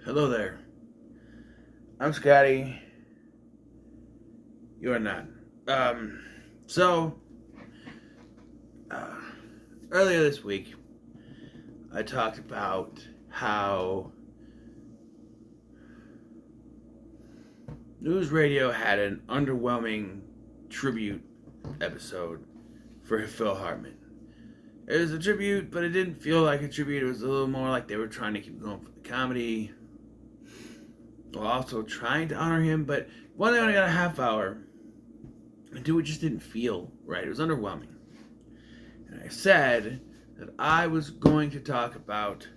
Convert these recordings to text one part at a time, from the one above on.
Hello there. I'm Scotty. You are not. Um, so, uh, earlier this week, I talked about how News Radio had an underwhelming tribute episode for Phil Hartman. It was a tribute, but it didn't feel like a tribute. It was a little more like they were trying to keep going for the comedy while also trying to honor him. But one, they only got a half hour, and two, it just didn't feel right. It was underwhelming. And I said that I was going to talk about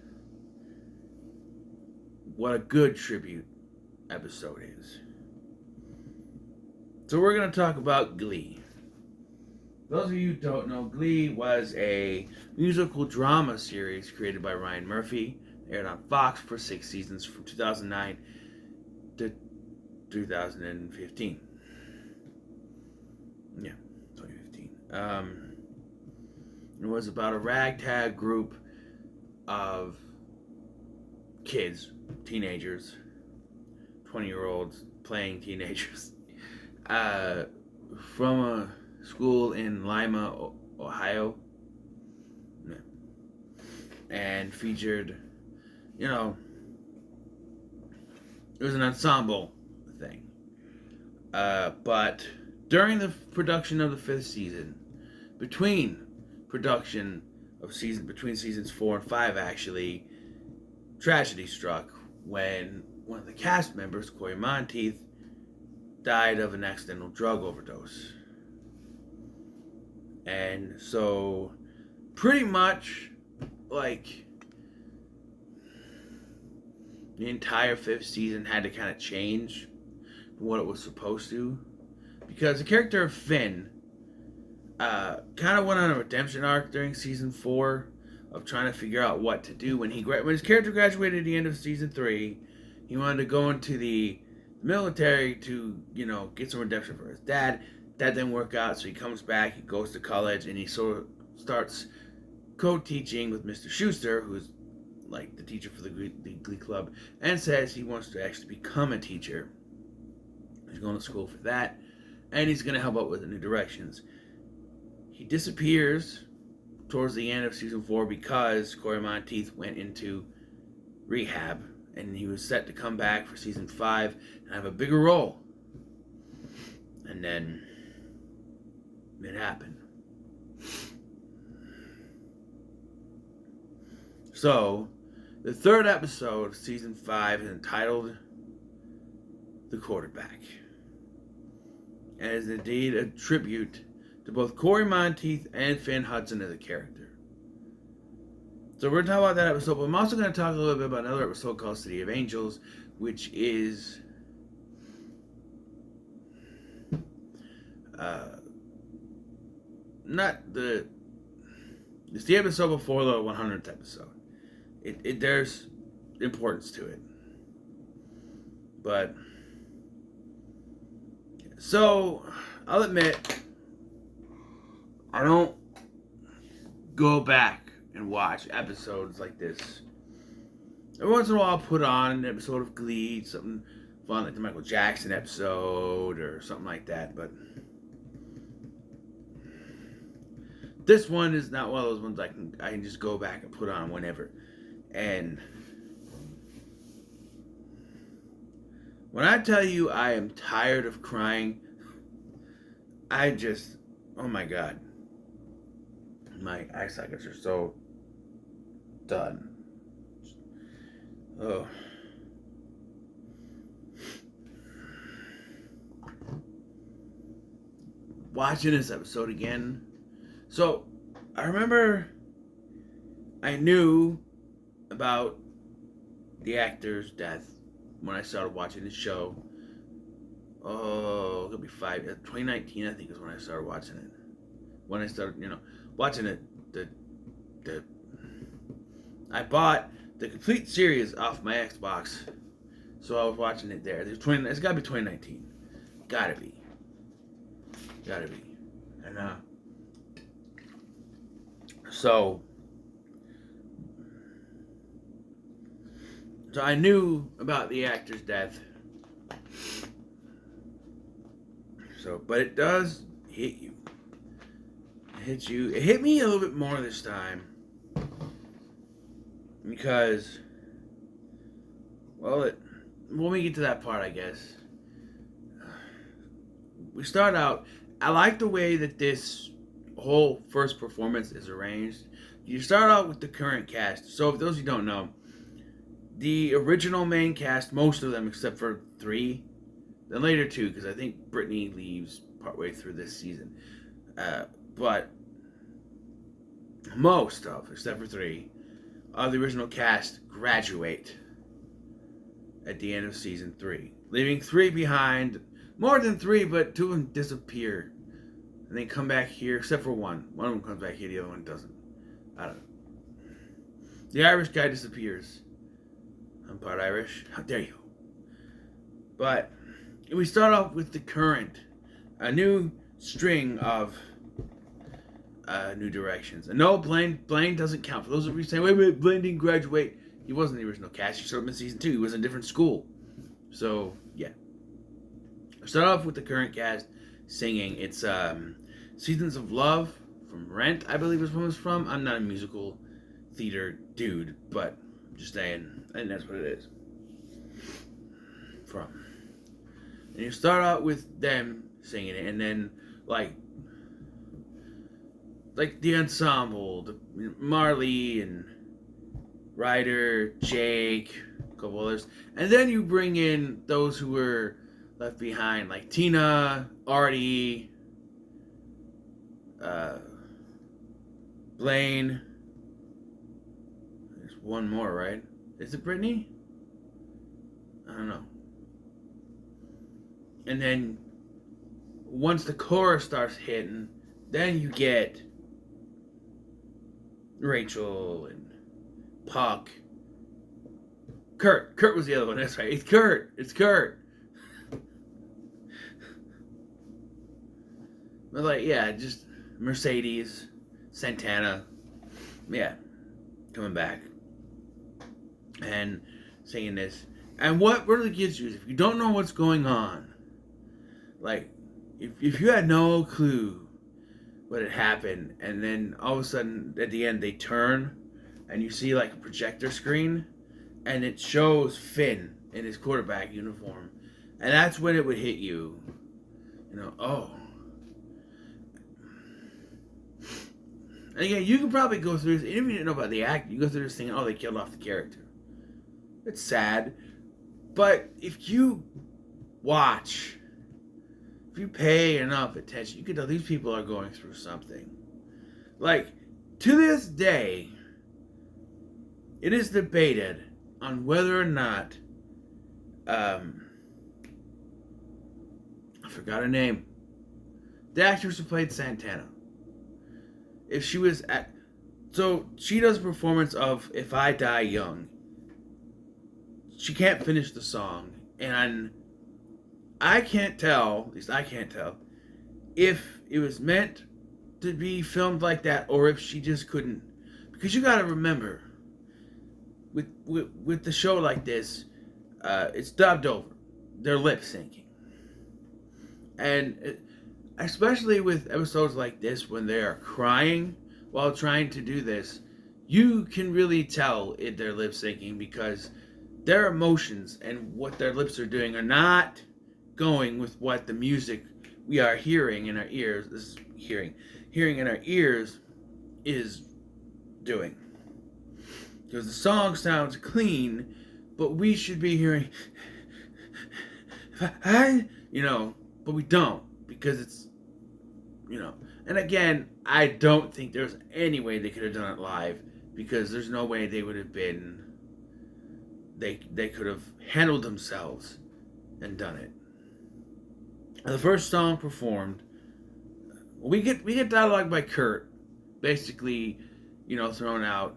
what a good tribute episode is. So we're going to talk about Glee. Those of you who don't know, Glee was a musical drama series created by Ryan Murphy. It aired on Fox for 6 seasons from 2009 to 2015. Yeah, 2015. It was about a ragtag group of kids, teenagers, 20-year-olds playing teenagers, from a school in Lima, Ohio, and featured, it was an ensemble thing. But during the production of the 5th season, between seasons 4 and 5, actually, tragedy struck when one of the cast members, Cory Monteith, died of an accidental drug overdose. And so, pretty much, like, the entire 5th season had to kind of change from what it was supposed to. Because the character of Finn kind of went on a redemption arc during season 4 of trying to figure out what to do. When his character graduated at the end of season 3, he wanted to go into the military to, get some redemption for his dad. That didn't work out, so he comes back, he goes to college, and he sort of starts co-teaching with Mr. Schuster, who's like the teacher for the Glee Club, and says he wants to actually become a teacher. He's going to school for that, and he's going to help out with the New Directions. He disappears towards the end of season 4 because Cory Monteith went into rehab, and he was set to come back for season 5 and have a bigger role. And then it happened. So, the 3rd episode of season 5 is entitled The Quarterback, and is indeed a tribute to both Cory Monteith and Finn Hudson as a character. So we're going to talk about that episode, but I'm also going to talk a little bit about another episode called City of Angels, which is it's the episode before the 100th episode. There's importance to it. But, so, I'll admit, I don't go back and watch episodes like this. Every once in a while I'll put on an episode of Glee, something fun like the Michael Jackson episode or something like that, but this one is not one of those ones I can just go back and put on whenever. And when I tell you I am tired of crying, oh my God. My eye sockets are so done. Oh. Watching this episode again. So, I remember I knew about the actor's death when I started watching the show. Oh, it'll be 2019, I think, is when I started watching it. When I started, watching it, I bought the complete series off my Xbox, so I was watching it there. It's gotta be 2019. Gotta be. And, so, So I knew about the actor's death. So, but it does hit you. It hits you. It hit me a little bit more this time. Because, well, when we get to that part, I guess. We start out, I like the way that this whole first performance is arranged. You start out with the current cast. So, if those of you don't know, the original main cast, most of them except for 3, then later 2, because I think Brittany leaves partway through this season. But most of, except for 3, of the original cast graduate at the end of season 3, leaving 3 behind. More than 3, but 2 of them disappear. And they come back here, except for 1. One of them comes back here, the other one doesn't. I don't know. The Irish guy disappears. I'm part Irish. How dare you? But we start off with the current, a new string of new directions. And no, Blaine doesn't count. For those of you saying, wait a minute, Blaine didn't graduate. He wasn't the original cast. He showed up in season 2. He was in a different school. So, yeah. Start off with the current cast singing. It's Seasons of Love from Rent, I believe is what it's from. I'm not a musical theater dude, but I'm just saying, and that's what it is. From. And you start out with them singing it, and then like the ensemble, Marley and Ryder, Jake, a couple others, and then you bring in those who were left behind, like Tina, Artie, Blaine. There's one more, right? Is it Brittany? I don't know. And then once the chorus starts hitting, then you get Rachel and Puck. Kurt was the other one. That's right. It's Kurt. But like, yeah, just Mercedes, Santana, yeah, coming back and singing this. And what really gets you is if you don't know what's going on, like if you had no clue what had happened, and then all of a sudden at the end they turn and you see like a projector screen and it shows Finn in his quarterback uniform, and that's when it would hit you. You know, oh. And again, you can probably go through this, even if you didn't know about the act, you go through this thing, oh, they killed off the character. It's sad. But if you watch, if you pay enough attention, you can tell these people are going through something. Like, to this day, it is debated on whether or not, I forgot her name, the actress who played Santana. If she was at, so she does a performance of If I Die Young. She can't finish the song, and I can't tell, at least I can't tell, if it was meant to be filmed like that or if she just couldn't. Because you gotta remember, with the show like this, it's dubbed over. They're lip syncing. And especially with episodes like this when they are crying while trying to do this, you can really tell if they're lip syncing because their emotions and what their lips are doing are not going with what the music we are hearing in our ears, hearing in our ears is doing. Because the song sounds clean, but we should be hearing, but we don't because it's, and again, I don't think there's any way they could have done it live because there's no way they would have been, they could have handled themselves and done it. And the first song performed, we get dialogue by Kurt, basically, thrown out,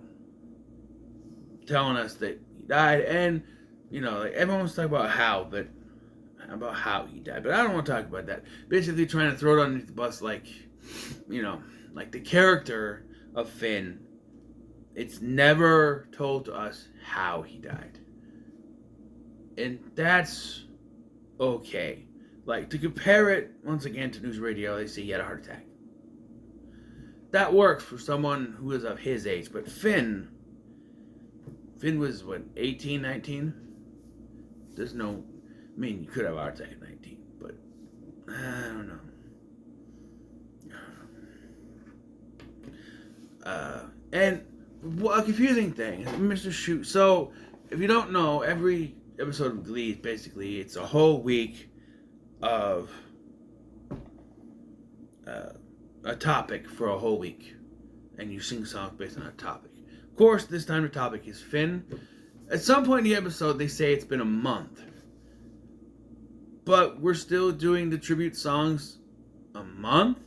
telling us that he died, and like everyone wants to talk about how he died, but I don't want to talk about that. Basically, trying to throw it underneath the bus, like the character of Finn. It's never told to us how he died. And that's okay. Like, to compare it, once again, to news radio, they say he had a heart attack. That works for someone who is of his age. But Finn was, what, 18, 19? There's no... I mean, you could have a heart attack at 19, but I don't know. And a confusing thing, Mr. Shoot. So, if you don't know, every episode of Glee is basically, it's a whole week of a topic for a whole week, and you sing songs based on a topic. Of course, this time the topic is Finn. At some point in the episode, they say it's been a month, but we're still doing the tribute songs a month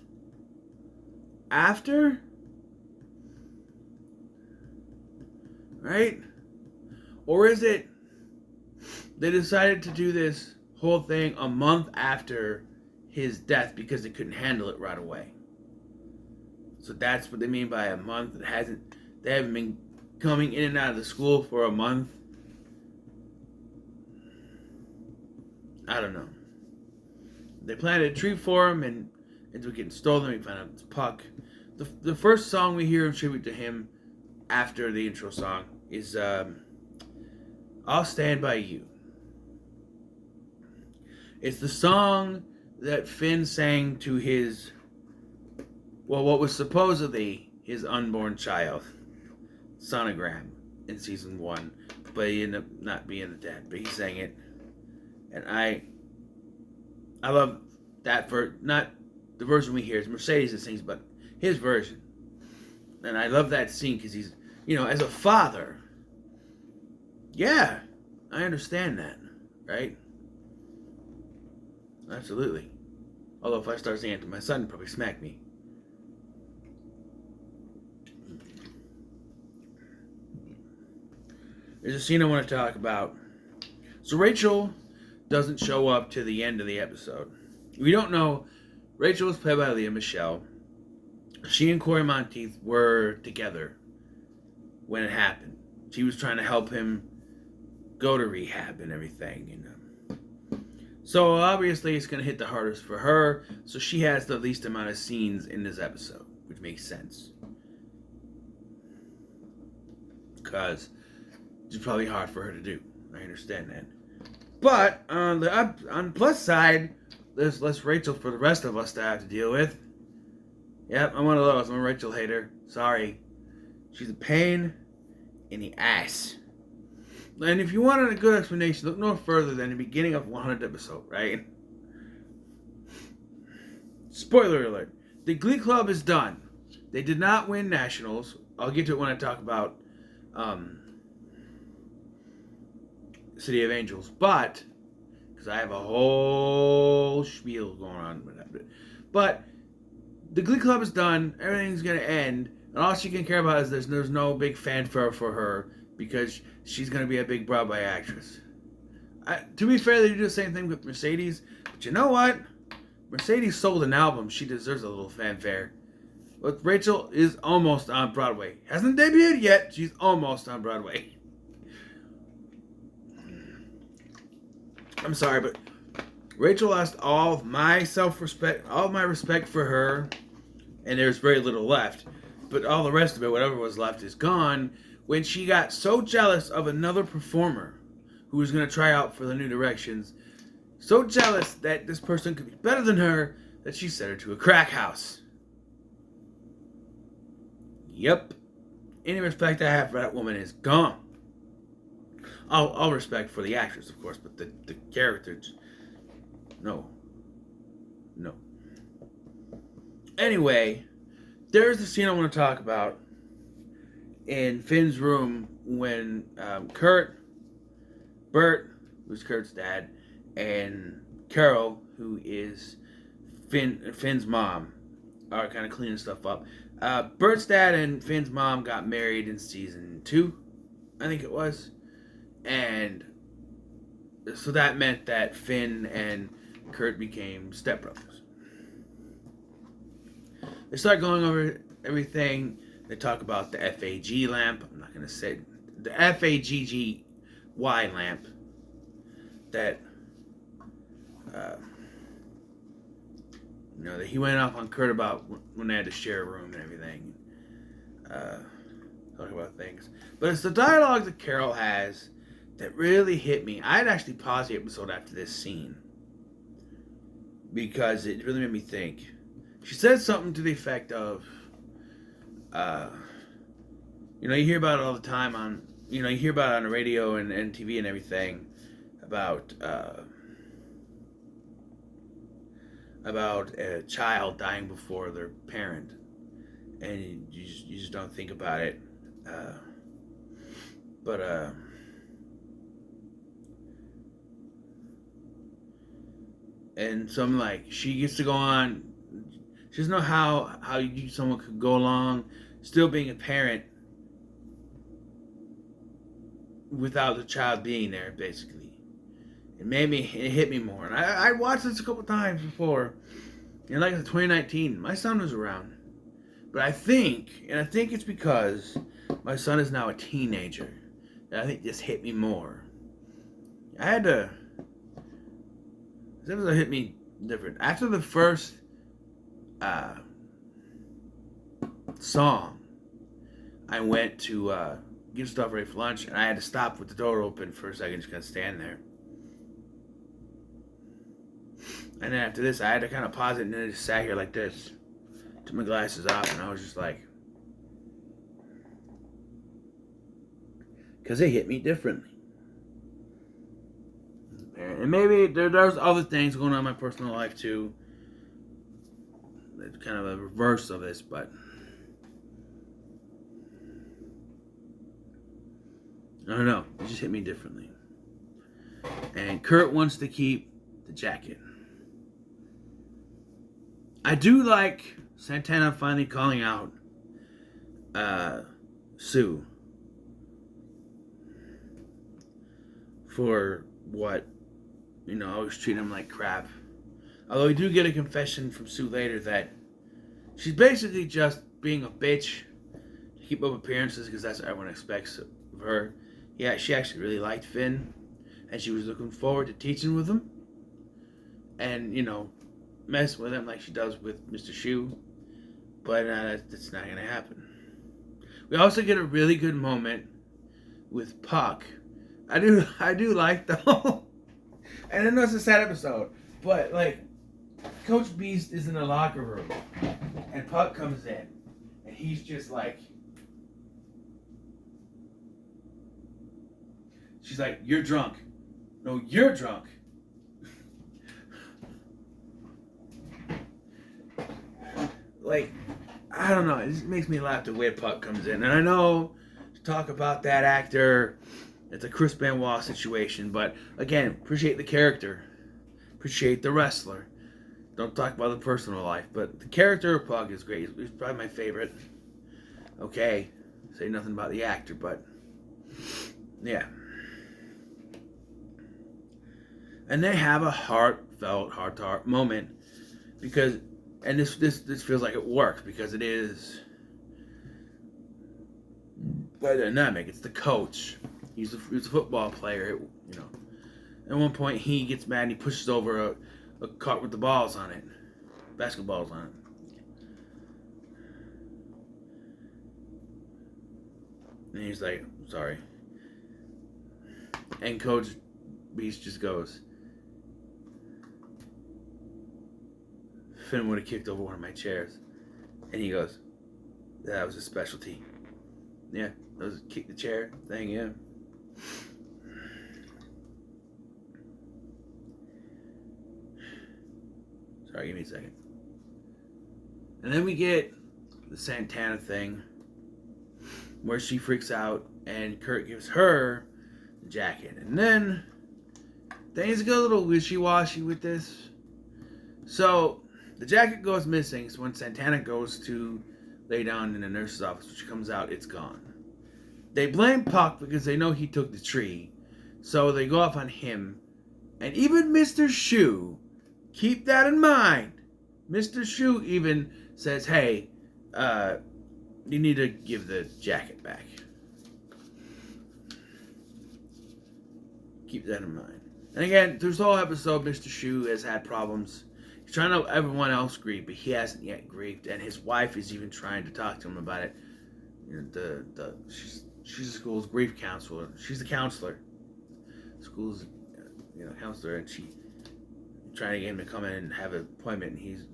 after, right? Or is it they decided to do this whole thing a month after his death because they couldn't handle it right away? So that's what they mean by a month. They haven't been coming in and out of the school for a month. I don't know. They planted a tree for him, and it's getting stolen. We found out it's Puck. The first song we hear in tribute to him after the intro song is I'll Stand By You. It's the song that Finn sang to his, well, what was supposedly his unborn child, sonogram, in season 1, but he ended up not being the dad, but he sang it. And I love that, for not the version we hear, it's Mercedes that sings, but his version. And I love that scene because he's, as a father, yeah, I understand that, right? Absolutely. Although if I start singing it to my son, he'd probably smack me. There's a scene I want to talk about. So Rachel doesn't show up to the end of the episode. We don't know. Rachel was played by Leah Michelle. She and Cory Monteith were together when it happened. She was trying to help him go to rehab and everything. So obviously it's going to hit the hardest for her. So she has the least amount of scenes in this episode, which makes sense. Because it's probably hard for her to do. I understand that. But on the plus side, there's less Rachel for the rest of us to have to deal with. Yep, I'm one of those. I'm a Rachel hater. Sorry. She's a pain in the ass. And if you wanted a good explanation, look no further than the beginning of 100th episode, right? Spoiler alert. The Glee Club is done. They did not win nationals. I'll get to it when I talk about City of Angels. But, because I have a whole spiel going on with that. But, the Glee Club is done. Everything's going to end. And all she can care about is there's no big fanfare for her, because she's going to be a big Broadway actress. To be fair, they do the same thing with Mercedes. But you know what? Mercedes sold an album. She deserves a little fanfare. But Rachel is almost on Broadway. Hasn't debuted yet. She's almost on Broadway. I'm sorry, but Rachel lost all of my self-respect, all of my respect for her, and there's very little left. But all the rest of it, whatever was left, is gone when she got so jealous of another performer who was going to try out for the New Directions. So jealous that this person could be better than her that she sent her to a crack house. Yep. Any respect I have for that woman is gone. All respect for the actress, of course, but the character, no. Anyway, there's the scene I want to talk about in Finn's room when Bert, who's Kurt's dad, and Carol, who is Finn's mom, are kind of cleaning stuff up. Bert's dad and Finn's mom got married in season 2, I think it was. And so that meant that Finn and Kurt became stepbrothers. They start going over everything. They talk about the FAG lamp. I'm not going to say the FAGGY lamp. that, uh, that he went off on Kurt about when they had to share a room and everything. Talk about things. But it's the dialogue that Carol has that really hit me. I'd actually paused the episode after this scene because it really made me think. She said something to the effect of, you hear about it all the time you hear about it on the radio and TV and everything about a child dying before their parent, and you just don't think about it. And so I'm like, she gets to go on. She doesn't know how someone could go along still being a parent without the child being there, basically. It hit me more. And I watched this a couple times before. And like in 2019, my son was around. But I think it's because my son is now a teenager. And I think this hit me more. This episode hit me different. After the first song, I went to get stuff ready for lunch, and I had to stop with the door open for a second, just kind of stand there. And then after this, I had to kind of pause it, and then I just sat here like this, took my glasses off, and I was just like, because it hit me differently. And maybe there's other things going on in my personal life too. It's kind of a reverse of this, but I don't know. It just hit me differently. And Kurt wants to keep the jacket. I do like Santana finally calling out Sue for what, always treating him like crap. Although we do get a confession from Sue later that she's basically just being a bitch to keep up appearances because that's what everyone expects of her. Yeah, she actually really liked Finn, and she was looking forward to teaching with him, and mess with him like she does with Mr. Shu. But that's not gonna happen. We also get a really good moment with Puck. I do like the whole. And I know it's a sad episode, but like, Coach Beast is in the locker room, and Puck comes in, and he's just like, she's like, "You're drunk." No, you're drunk. Like, I don't know. It just makes me laugh the way Puck comes in. And I know to talk about that actor, it's a Chris Benoit situation. But again, appreciate the character. Appreciate the wrestler. Don't talk about the personal life. But the character of Puck is great. He's probably my favorite. Okay. Say nothing about the actor, but yeah. And they have a heartfelt, heart-to-heart moment because, and this feels like it works because it is the dynamic. It's the coach. He's a football player, At one point, he gets mad and he pushes over a cart with the balls on it, basketballs on it. And he's like, "Sorry." And Coach Beast just goes, "Finn would have kicked over one of my chairs." And he goes, "That was a specialty." Yeah, that was kick the chair thing, yeah. Sorry, give me a second. And then we get the Santana thing where she freaks out and Kurt gives her the jacket. And then things get a little wishy-washy with this. So the jacket goes missing. So when Santana goes to lay down in the nurse's office, when she comes out, it's gone. They blame Puck because they know he took the tree. So they go off on him. And even Mr. Shu, keep that in mind. Mr. Shu even says, "Hey, you need to give the jacket back." Keep that in mind. And again, through this whole episode, Mr. Shu has had problems. He's trying to help everyone else grieve, but he hasn't yet grieved. And his wife is even trying to talk to him about it. You know, she's the school's grief counselor. She's the counselor. School's counselor, and she trying to get him to come in and have an appointment. And he's,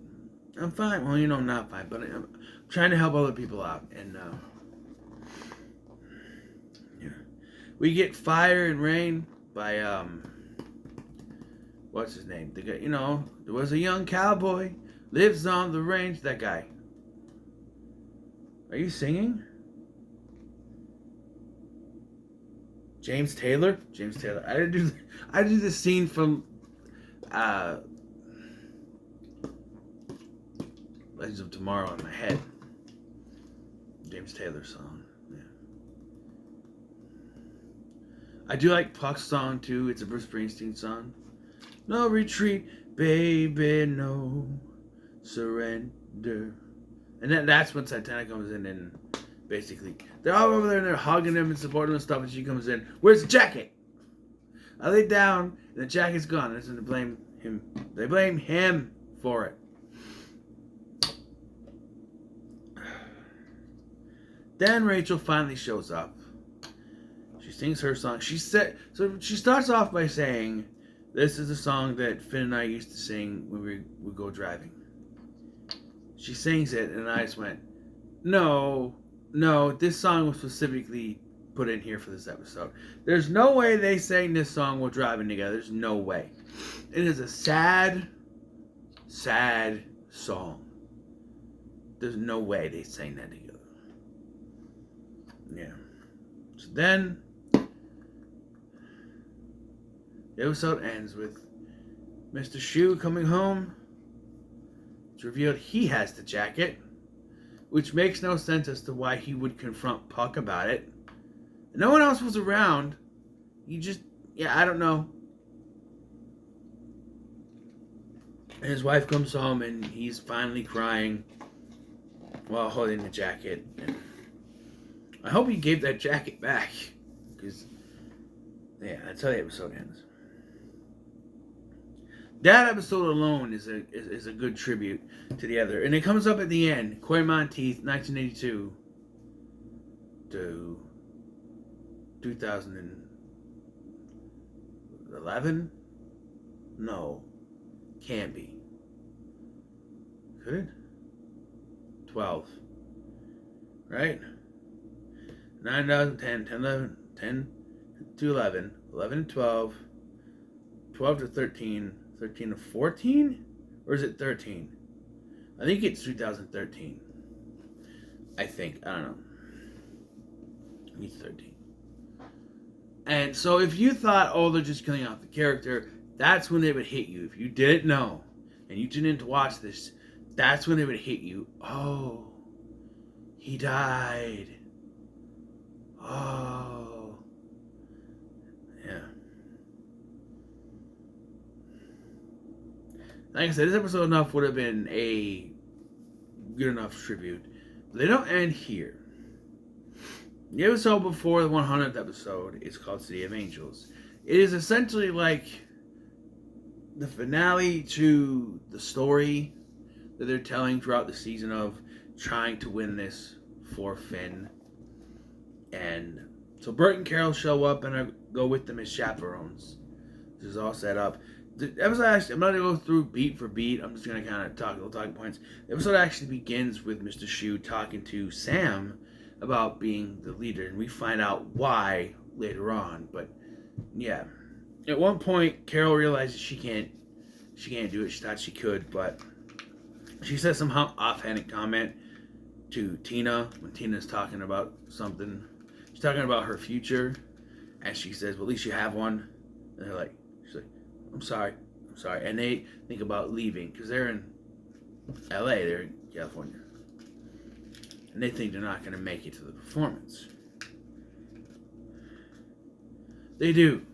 I'm fine. Well, I'm not fine, but I'm trying to help other people out. And we get Fire and Rain by what's his name? The guy, there was a young cowboy lives on the range. That guy. Are you singing? James Taylor. I did the scene from Legends of Tomorrow in my head. James Taylor song. Yeah. I do like Puck's song too. It's a Bruce Springsteen song. No retreat, baby, no surrender. And that's when Titanic comes in and basically they're all over there and they're hugging him and supporting him and stuff, and she comes in. Where's the jacket? I lay down and the jacket's gone. And they blame him. They blame him for it. Then Rachel finally shows up. She sings her song. She starts off by saying, "This is a song that Finn and I used to sing when we would go driving." She sings it, and I just went, No, this song was specifically put in here for this episode. There's no way they sang this song while driving together. There's no way. It is a sad, sad song. There's no way they sang that together. Yeah. So then, the episode ends with Mr. Shu coming home. It's revealed he has the jacket, which makes no sense as to why he would confront Puck about it. And no one else was around. I don't know. And his wife comes home and he's finally crying while holding the jacket. And I hope he gave that jacket back, because that's how the episode ends. That episode alone is a good tribute to the other. And it comes up at the end. Cory Monteith, 1982 to 2011? No. Can't be. Could it? 12. Right? 9, 2010, 10, 11, 10 to 11, 11 to 12, 12 to 13, 13 to 14? Or is it 13? I think it's 2013. I don't know. It's 13. And so if you thought, they're just killing off the character, that's when it would hit you. If you didn't know, and you tuned in to watch this, that's when it would hit you. Oh, he died. Oh. Yeah. Like I said, this episode enough would have been a good enough tribute. But they don't end here. The episode before the 100th episode is called City of Angels. It is essentially like the finale to the story that they're telling throughout the season of trying to win this for Finn. And so Bert and Carol show up and I go with them as chaperones. This is all set up. The episode actually, I'm not going to go through beat for beat. I'm just going to kind of talk little talking points. The episode actually begins with Mr. Shu talking to Sam about being the leader. And we find out why later on. But yeah. At one point, Carol realizes she can't do it. She thought she could, but she says some offhanded comment to Tina when Tina's talking about something. She's talking about her future, and she says, "Well, at least you have one." And she's like, I'm sorry. And they think about leaving because they're in L.A., they're in California, and they think they're not going to make it to the performance. They do.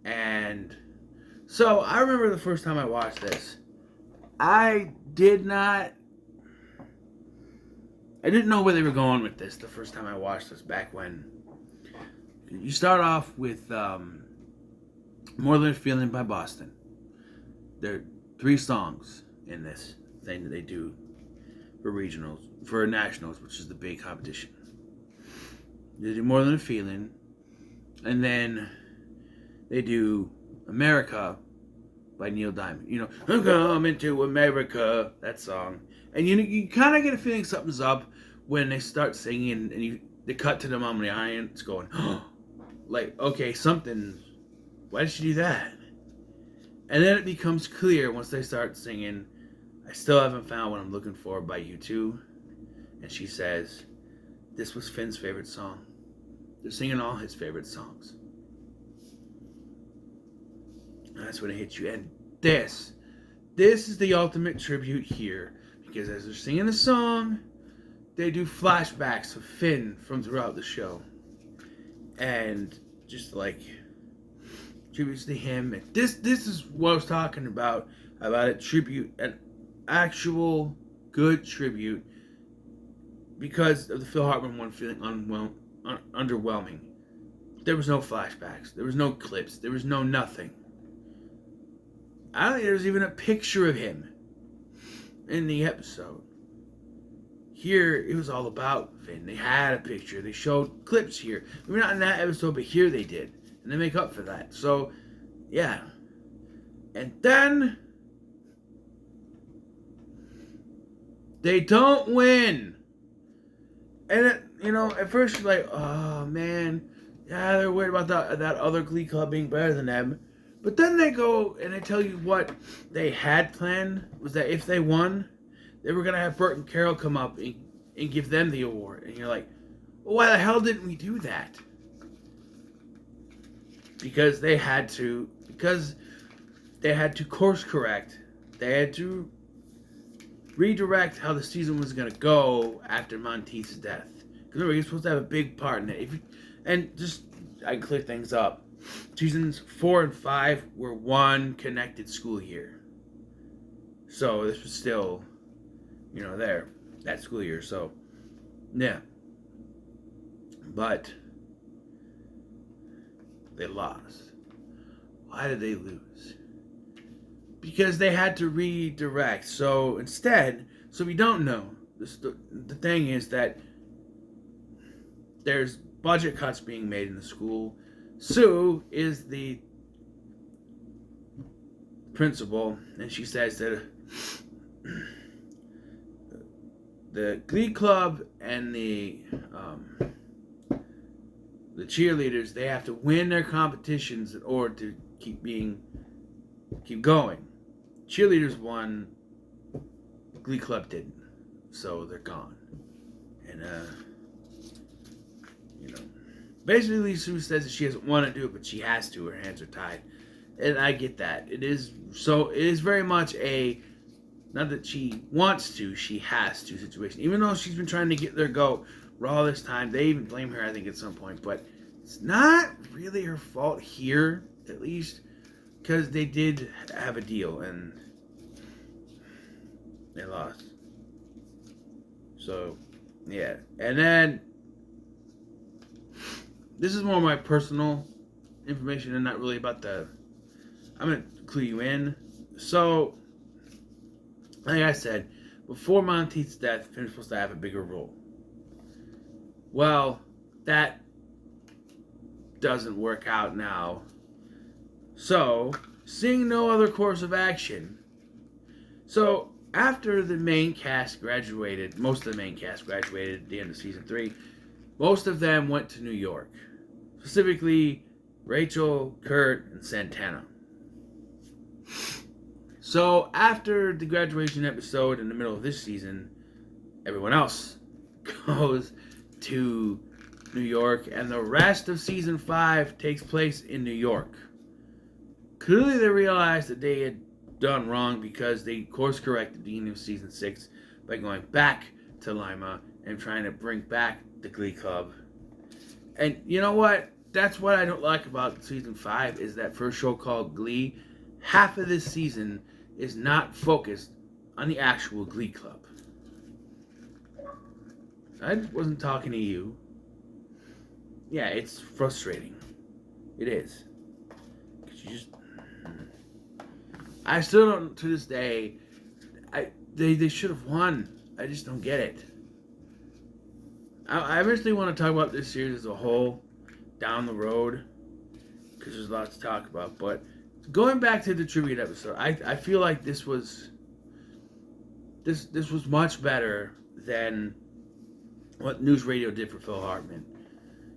And so I remember the first time I watched this, I didn't know where they were going with this the first time I watched this back when. You start off with More Than a Feeling by Boston. There are 3 songs in this thing that they do for regionals, for nationals, which is the big competition. They do More Than a Feeling, and then they do America by Neil Diamond. You know, I'm coming to America, that song. And you kind of get a feeling something's up when they start singing and they cut to them on the iron. It's going, oh, like, okay, something, why did she do that? And then it becomes clear once they start singing, I Still Haven't Found What I'm Looking For by U2. And she says, this was Finn's favorite song. They're singing all his favorite songs. And that's when it hits you. And this is the ultimate tribute here. Because as they're singing the song, they do flashbacks of Finn from throughout the show. And just like tributes to him. And this is what I was talking about a tribute, an actual good tribute, because of the Phil Hartman one feeling underwhelming. There was no flashbacks. There was no clips. There was no nothing. I don't think there was even a picture of him in the episode. Here, it was all about Finn. They had a picture. They showed clips here. Maybe not in that episode, but here they did. And they make up for that. So, yeah. And then they don't win. And, at first you're like, oh, man. Yeah, they're worried about that other Glee Club being better than them. But then they go and they tell you what they had planned was that if they won, they were going to have Bert and Carol come up and give them the award. And you're like, well, why the hell didn't we do that? Because they had to course correct. They had to redirect how the season was going to go after Monteith's death. Because remember, you're supposed to have a big part in it. I can clear things up. Seasons 4 and 5 were one connected school year. So this was still, that school year. So, yeah. But they lost. Why did they lose? Because they had to redirect. So instead, we don't know. The thing is that there's budget cuts being made in the school. Sue is the principal, and she says that the Glee Club and the cheerleaders, they have to win their competitions in order to keep going. Cheerleaders won, Glee Club didn't, so they're gone. And basically Sue says that she doesn't want to do it, but she has to. Her hands are tied, and I get that. It is very much a not that she wants to, she has to situation. Even though she's been trying to get their goat for all this time, they even blame her, I think, at some point. But it's not really her fault here, at least, because they did have a deal and they lost. So, yeah. And then this is more my personal information and not really about I'm going to clue you in. So, like I said, before Monteith's death, Finn was supposed to have a bigger role. Well, that doesn't work out now. So, seeing no other course of action. So, after the main cast graduated, most of the main cast graduated at the end of season 3, most of them went to New York. Specifically, Rachel, Kurt, and Santana. So, after the graduation episode in the middle of this season, everyone else goes to New York, and the rest of season 5 takes place in New York. Clearly, they realized that they had done wrong because they course corrected the beginning of season 6 by going back to Lima and trying to bring back the Glee Club. And you know what? That's what I don't like about season 5 is that first show called Glee. Half of this season is not focused on the actual Glee Club. I wasn't talking to you. Yeah, it's frustrating. It is. Because I still don't, to this day, they should have won. I just don't get it. I eventually want to talk about this series as a whole down the road because there's lots to talk about. But going back to the tribute episode, I feel like this was much better than what News Radio did for Phil Hartman.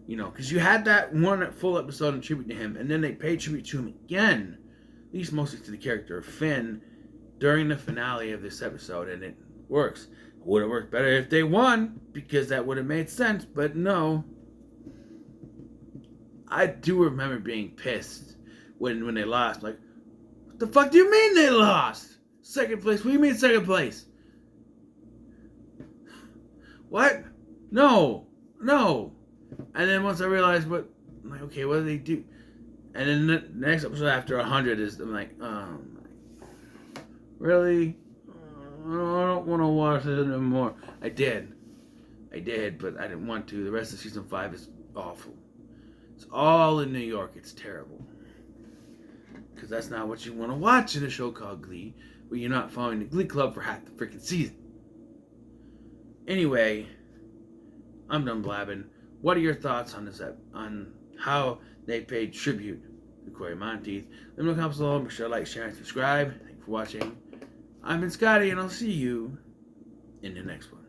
You know, because you had that one full episode in tribute to him, and then they paid tribute to him again, at least mostly to the character of Finn, during the finale of this episode, and it works. It would have worked better if they won, because that would have made sense, but no. I do remember being pissed when they lost. Like, what the fuck do you mean they lost? Second place? What do you mean second place? What? No. And then once I realized I'm like, okay, what do they do? And then the next episode after 100 is, I'm like, really? I don't want to watch it anymore. I did, but I didn't want to. The rest of season 5 is awful. It's all in New York. It's terrible. Because that's not what you want to watch in a show called Glee, where you're not following the Glee Club for half the freaking season. Anyway, I'm done blabbing. What are your thoughts on this on how they paid tribute to Cory Monteith? Let me know in the comments below. Make sure to like, share, and subscribe. Thanks for watching. I've been Scotty, and I'll see you in the next one.